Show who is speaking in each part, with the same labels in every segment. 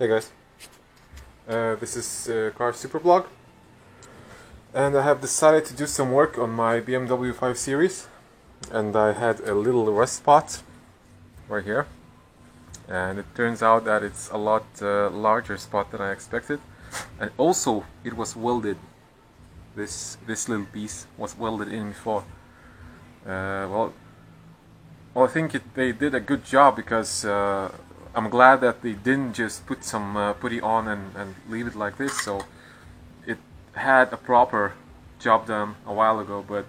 Speaker 1: Hey guys, this is Car Superblog, and I have decided to do some work on my BMW 5 Series, and I had a little rust spot right here, and it turns out that it's a lot larger spot than I expected, and also it was welded. This little piece was welded in before. Well, I think they did a good job, because I'm glad that they didn't just put some putty on and leave it like this. So it had a proper job done a while ago, but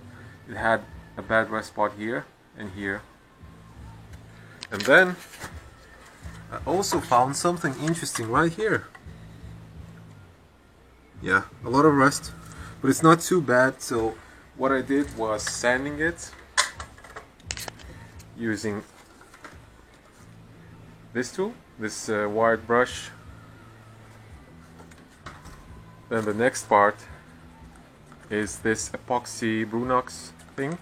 Speaker 1: it had a bad rust spot here and here. And then I also found something interesting right here. Yeah, a lot of rust, but it's not too bad. So what I did was sanding it using this tool, this wired brush. Then the next part is this epoxy Brunox thing.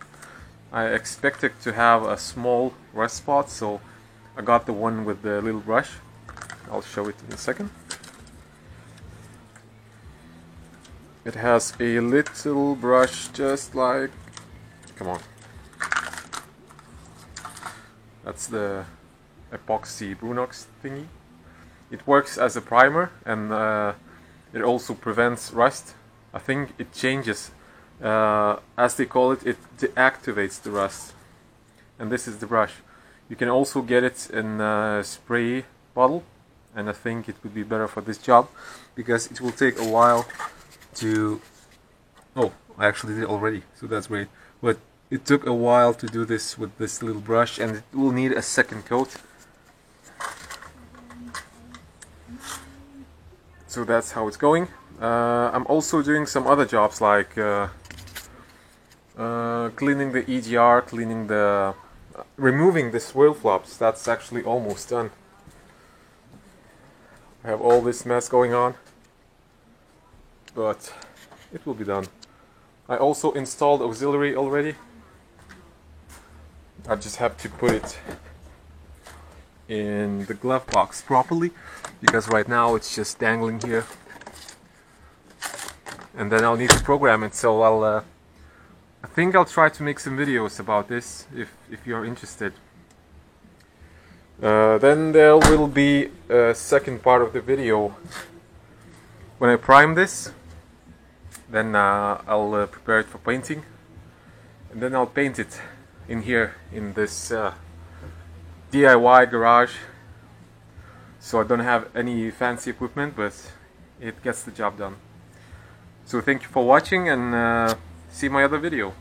Speaker 1: I expected to have a small rust spot, so I got the one with the little brush. I'll show it in a second. It has a little brush, just like, come on, that's the epoxy Brunox thingy. It works as a primer, and it also prevents rust. I think it changes, as they call it, it deactivates the rust. And this is the brush. You can also get it in a spray bottle, and I think it would be better for this job, because it will take a while to... Oh, I actually did it already, so that's great. But it took a while to do this with this little brush, and it will need a second coat. So that's how it's going. I'm also doing some other jobs, like cleaning the EGR, cleaning the... removing the swirl flops. That's actually almost done. I have all this mess going on, but it will be done. I also installed auxiliary already. I just have to put it in the glove box properly, because right now it's just dangling here, and then I'll need to program it. So I think I'll try to make some videos about this if you're interested. Then there will be a second part of the video when I prime this. Then I'll prepare it for painting, and then I'll paint it in here in this DIY garage. So I don't have any fancy equipment, but it gets the job done. So thank you for watching, and see my other video.